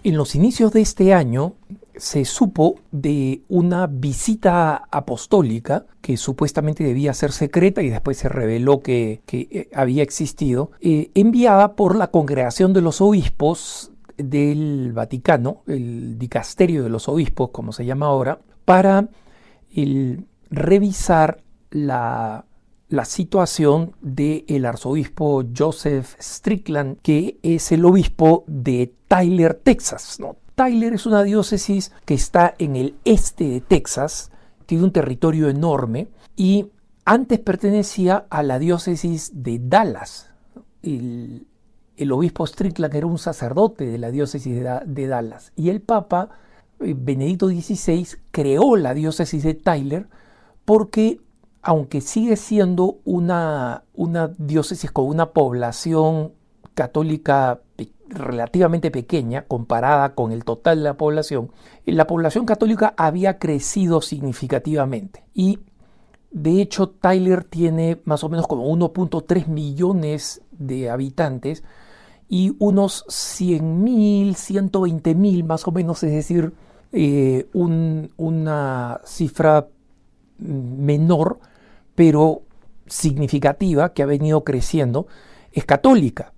En los inicios de este año se supo de una visita apostólica que supuestamente debía ser secreta y después se reveló que había existido, enviada por la Congregación de los Obispos del Vaticano, el Dicasterio de los Obispos, como se llama ahora, para revisar la situación del arzobispo Joseph Strickland, que es el obispo de Tyler, Texas, ¿no? Tyler es una diócesis que está en el este de Texas, tiene un territorio enorme y antes pertenecía a la diócesis de Dallas. El obispo Strickland era un sacerdote de la diócesis de Dallas y el Papa Benedicto XVI creó la diócesis de Tyler porque, aunque sigue siendo una diócesis con una población católica relativamente pequeña comparada con el total de la población católica había crecido significativamente. Y de hecho Tyler tiene más o menos como 1.3 millones de habitantes y unos 100.000, 120.000 más o menos, es decir, una cifra menor pero significativa que ha venido creciendo, es católica.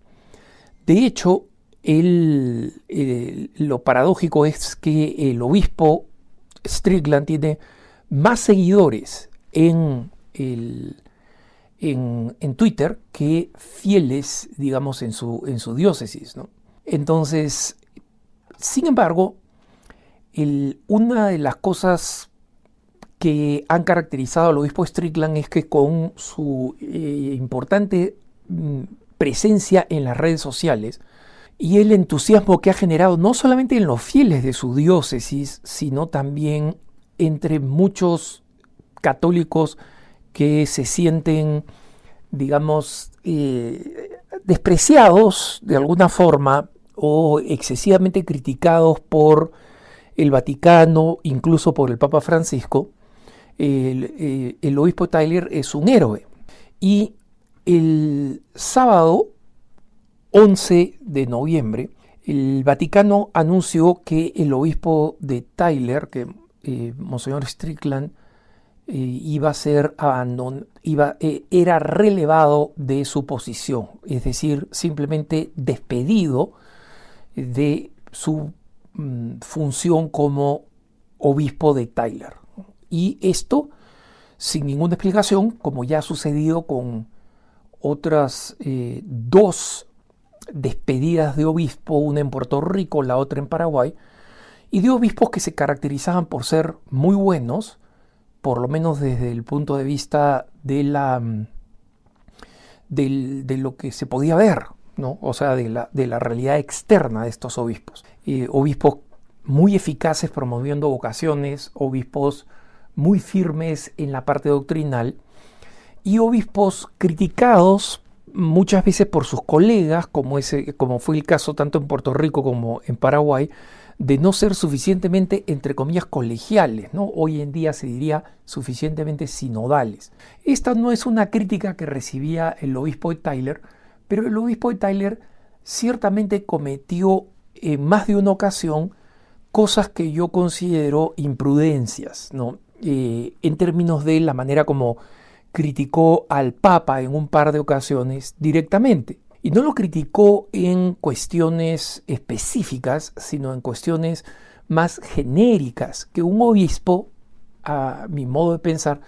De hecho, lo paradójico es que el obispo Strickland tiene más seguidores en Twitter que fieles, digamos, en su diócesis, ¿no? Entonces, sin embargo, una de las cosas que han caracterizado al obispo Strickland es que con su importante presencia en las redes sociales y el entusiasmo que ha generado no solamente en los fieles de su diócesis, sino también entre muchos católicos que se sienten, digamos, despreciados de alguna forma o excesivamente criticados por el Vaticano, incluso por el Papa Francisco. El obispo Tyler es un héroe. Y el sábado 11 de noviembre, el Vaticano anunció que el obispo de Tyler, que Monseñor Strickland, era relevado de su posición, es decir, simplemente despedido de su función como obispo de Tyler. Y esto sin ninguna explicación, como ya ha sucedido con otras dos despedidas de obispo, una en Puerto Rico, la otra en Paraguay, y de obispos que se caracterizaban por ser muy buenos, por lo menos desde el punto de vista de lo que se podía ver, ¿no? O sea, de la realidad externa de estos obispos. Obispos muy eficaces promoviendo vocaciones, obispos muy firmes en la parte doctrinal y obispos criticados muchas veces por sus colegas, como fue el caso tanto en Puerto Rico como en Paraguay, de no ser suficientemente, entre comillas, colegiales, ¿no? Hoy en día se diría suficientemente sinodales. Esta no es una crítica que recibía el obispo de Tyler, pero el obispo de Tyler ciertamente cometió en más de una ocasión cosas que yo considero imprudencias, ¿no? En términos de la manera como criticó al Papa en un par de ocasiones directamente. Y no lo criticó en cuestiones específicas, sino en cuestiones más genéricas, que un obispo, a mi modo de pensar,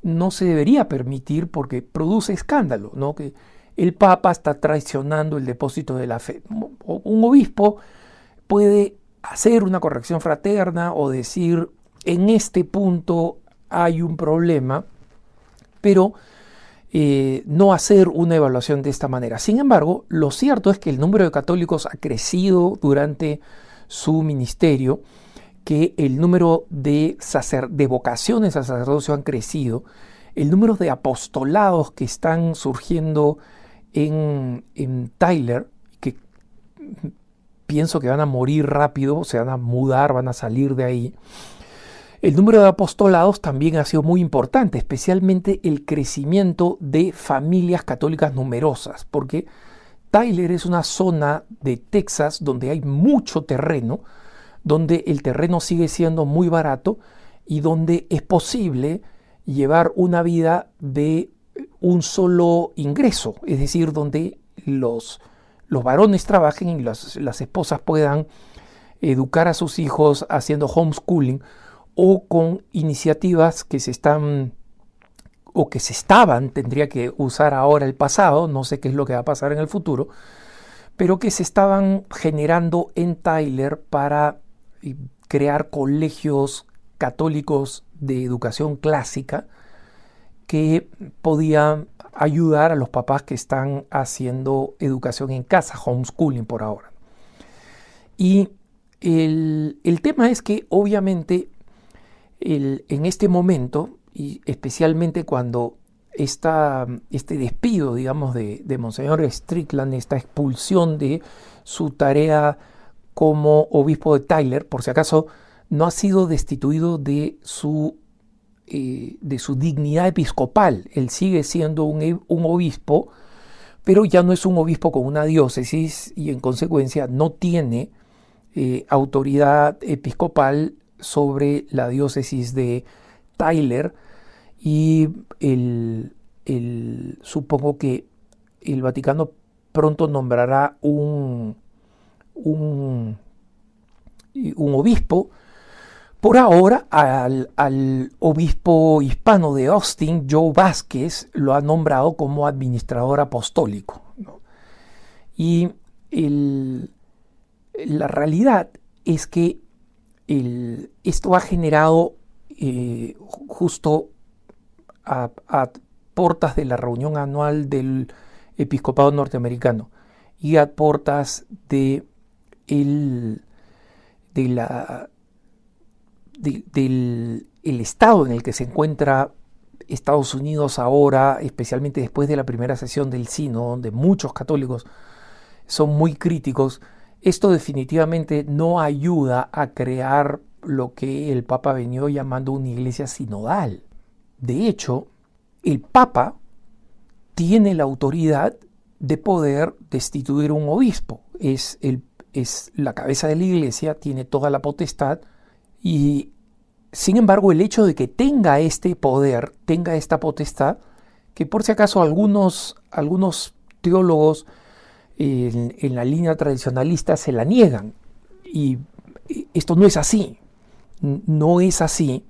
no se debería permitir porque produce escándalo, ¿no? Que el Papa está traicionando el depósito de la fe. Un obispo puede hacer una corrección fraterna o decir, en este punto hay un problema, pero no hacer una evaluación de esta manera. Sin embargo, lo cierto es que el número de católicos ha crecido durante su ministerio, que el número de vocaciones a sacerdocio han crecido, el número de apostolados que están surgiendo en Tyler, que pienso que van a morir rápido, se van a mudar, van a salir de ahí. El número de apostolados también ha sido muy importante, especialmente el crecimiento de familias católicas numerosas, porque Tyler es una zona de Texas donde hay mucho terreno, donde el terreno sigue siendo muy barato y donde es posible llevar una vida de un solo ingreso, es decir, donde los varones trabajen y las esposas puedan educar a sus hijos haciendo homeschooling o con iniciativas que se están o que se estaban, tendría que usar ahora el pasado, no sé qué es lo que va a pasar en el futuro, pero que se estaban generando en Tyler para crear colegios católicos de educación clásica que podían ayudar a los papás que están haciendo educación en casa, homeschooling por ahora. Y el tema es que obviamente en este momento, y especialmente cuando este despido, digamos, de Monseñor Strickland, esta expulsión de su tarea como obispo de Tyler, por si acaso no ha sido destituido de su dignidad episcopal. Él sigue siendo un obispo, pero ya no es un obispo con una diócesis y en consecuencia no tiene autoridad episcopal sobre la diócesis de Tyler, y supongo que el Vaticano pronto nombrará un obispo. Por ahora al obispo hispano de Austin, Joe Vázquez, lo ha nombrado como administrador apostólico, ¿no? Y la realidad es que esto ha generado justo a portas de la reunión anual del episcopado norteamericano y a portas del estado en el que se encuentra Estados Unidos ahora, especialmente después de la primera sesión del sínodo, donde muchos católicos son muy críticos. Esto definitivamente no ayuda a crear lo que el Papa venía llamando una iglesia sinodal. De hecho, el Papa tiene la autoridad de poder destituir un obispo. Es la cabeza de la iglesia, tiene toda la potestad, y sin embargo el hecho de que tenga este poder, tenga esta potestad, que por si acaso algunos teólogos en la línea tradicionalista se la niegan, y esto no es así, no es así.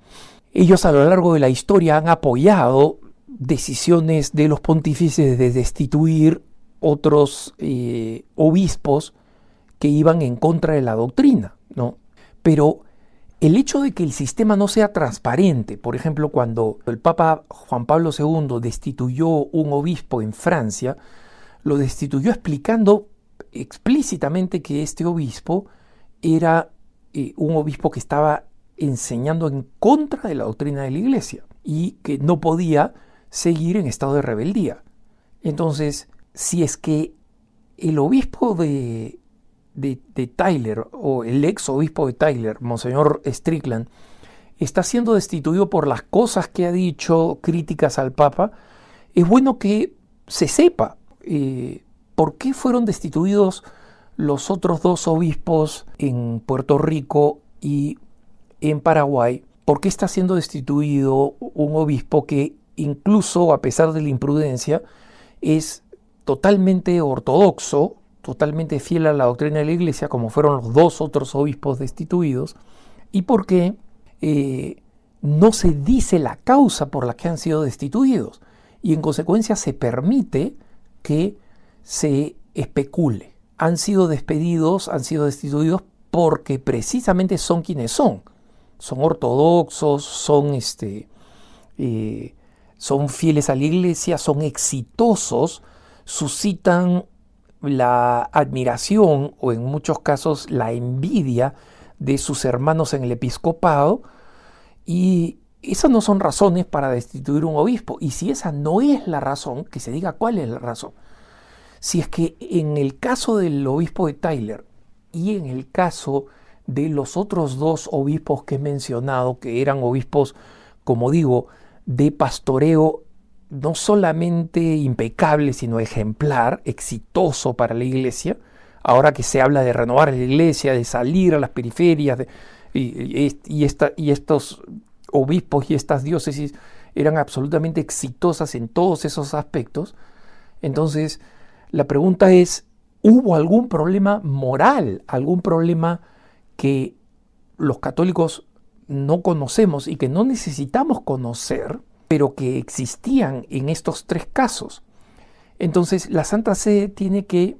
Ellos a lo largo de la historia han apoyado decisiones de los pontífices de destituir otros obispos que iban en contra de la doctrina, ¿no? Pero el hecho de que el sistema no sea transparente, por ejemplo, cuando el Papa Juan Pablo II destituyó un obispo en Francia, lo destituyó explicando explícitamente que este obispo era un obispo que estaba enseñando en contra de la doctrina de la Iglesia y que no podía seguir en estado de rebeldía. Entonces, si es que el obispo de Tyler, o el ex obispo de Tyler, Monseñor Strickland, está siendo destituido por las cosas que ha dicho críticas al Papa, es bueno que se sepa por qué fueron destituidos los otros dos obispos en Puerto Rico y en Paraguay. ¿Por qué está siendo destituido un obispo que, incluso a pesar de la imprudencia, es totalmente ortodoxo, totalmente fiel a la doctrina de la Iglesia, como fueron los dos otros obispos destituidos? ¿Y por qué no se dice la causa por la que han sido destituidos? Y en consecuencia se permite que se especule. Han sido despedidos, han sido destituidos porque precisamente son quienes son. Son ortodoxos, son fieles a la Iglesia, son exitosos, suscitan la admiración o en muchos casos la envidia de sus hermanos en el episcopado, y esas no son razones para destituir un obispo. Y si esa no es la razón, que se diga cuál es la razón. Si es que en el caso del obispo de Tyler y en el caso de los otros dos obispos que he mencionado, que eran obispos, como digo, de pastoreo no solamente impecable, sino ejemplar, exitoso para la iglesia. Ahora que se habla de renovar la iglesia, de salir a las periferias, y estos obispos y estas diócesis eran absolutamente exitosas en todos esos aspectos. Entonces, la pregunta es, ¿hubo algún problema moral, algún problema que los católicos no conocemos y que no necesitamos conocer, pero que existían en estos tres casos? Entonces, la Santa Sede tiene que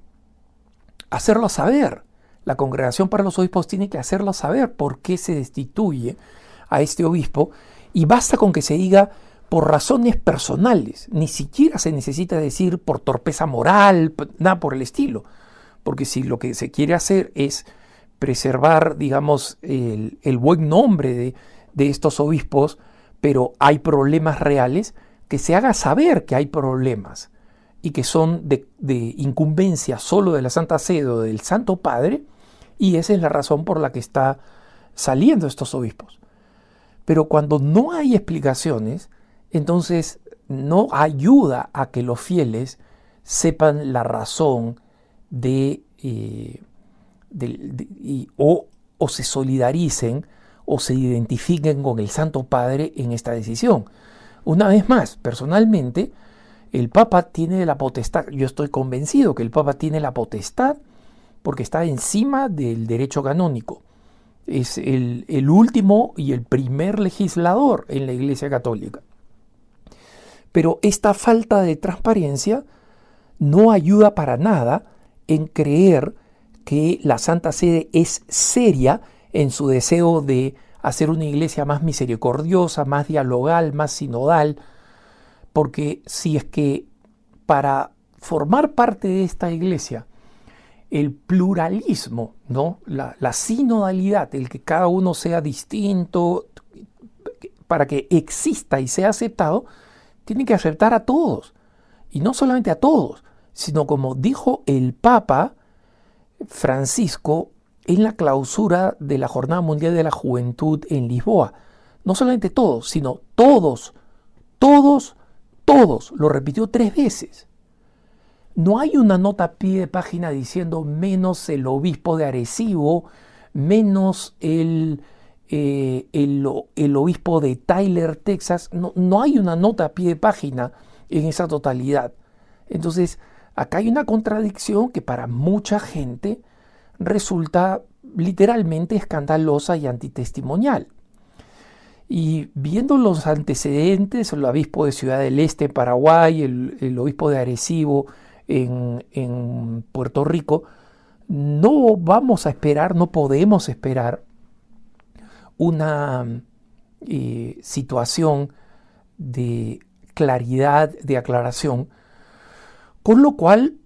hacerlo saber. La Congregación para los Obispos tiene que hacerlo saber por qué se destituye a este obispo, y basta con que se diga por razones personales. Ni siquiera se necesita decir por torpeza moral, nada por el estilo. Porque si lo que se quiere hacer es preservar, digamos, el buen nombre de estos obispos, pero hay problemas reales, que se haga saber que hay problemas y que son de incumbencia solo de la Santa Sede o del Santo Padre, y esa es la razón por la que está saliendo estos obispos. Pero cuando no hay explicaciones, entonces no ayuda a que los fieles sepan la razón o se solidaricen o se identifiquen con el Santo Padre en esta decisión. Una vez más, personalmente, el Papa tiene la potestad, yo estoy convencido que el Papa tiene la potestad porque está encima del derecho canónico. Es el último y el primer legislador en la Iglesia Católica. Pero esta falta de transparencia no ayuda para nada en creer que la Santa Sede es seria en su deseo de hacer una iglesia más misericordiosa, más dialogal, más sinodal, porque si es que para formar parte de esta iglesia el pluralismo, ¿no? la sinodalidad, el que cada uno sea distinto, para que exista y sea aceptado, tiene que aceptar a todos. Y no solamente a todos, sino como dijo el Papa Francisco en la clausura de la Jornada Mundial de la Juventud en Lisboa. No solamente todos, sino todos, todos, todos. Lo repitió 3 veces. No hay una nota a pie de página diciendo menos el obispo de Arecibo, menos el obispo de Tyler, Texas. No hay una nota a pie de página en esa totalidad. Entonces, acá hay una contradicción que para mucha gente resulta literalmente escandalosa y antitestimonial. Y viendo los antecedentes, el obispo de Ciudad del Este en Paraguay, el obispo de Arecibo en Puerto Rico, no vamos a esperar, no podemos esperar una situación de claridad, de aclaración, con lo cual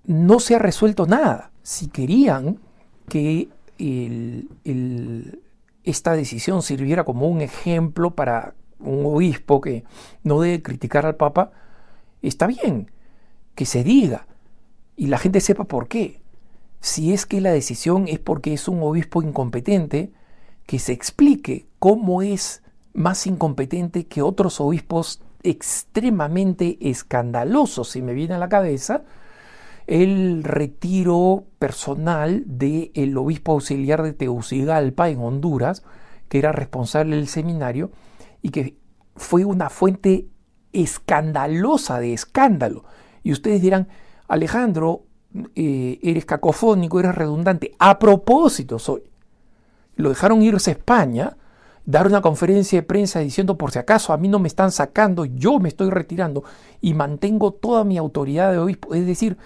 no se ha resuelto nada. Si querían que esta decisión sirviera como un ejemplo para un obispo que no debe criticar al Papa, está bien que se diga y la gente sepa por qué. Si es que la decisión es porque es un obispo incompetente, que se explique cómo es más incompetente que otros obispos extremadamente escandalosos. Si me viene a la cabeza el retiro personal del obispo auxiliar de Tegucigalpa en Honduras, que era responsable del seminario y que fue una fuente escandalosa de escándalo. Y ustedes dirán, Alejandro, eres cacofónico, eres redundante. A propósito soy. Lo dejaron irse a España, dar una conferencia de prensa diciendo, por si acaso a mí no me están sacando, yo me estoy retirando y mantengo toda mi autoridad de obispo. Es decir,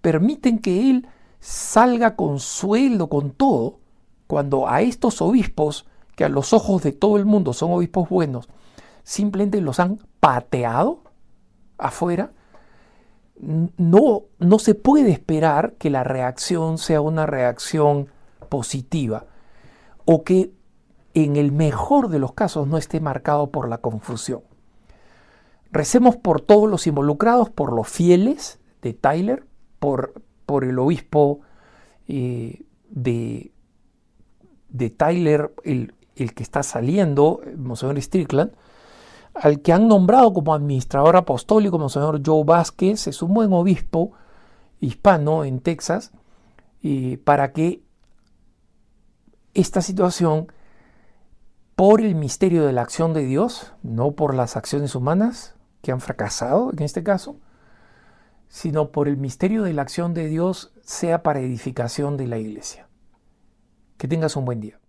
permiten que él salga con sueldo, con todo, cuando a estos obispos, que a los ojos de todo el mundo son obispos buenos, simplemente los han pateado afuera. No se puede esperar que la reacción sea una reacción positiva o que en el mejor de los casos no esté marcado por la confusión. Recemos por todos los involucrados, por los fieles de Tyler, por el obispo de Tyler, el que está saliendo, Monseñor Strickland. al que han nombrado como administrador apostólico, Monseñor Joe Vázquez, es un buen obispo hispano en Texas, para que esta situación, por el misterio de la acción de Dios, no por las acciones humanas que han fracasado en este caso, sino por el misterio de la acción de Dios, sea para edificación de la iglesia. Que tengas un buen día.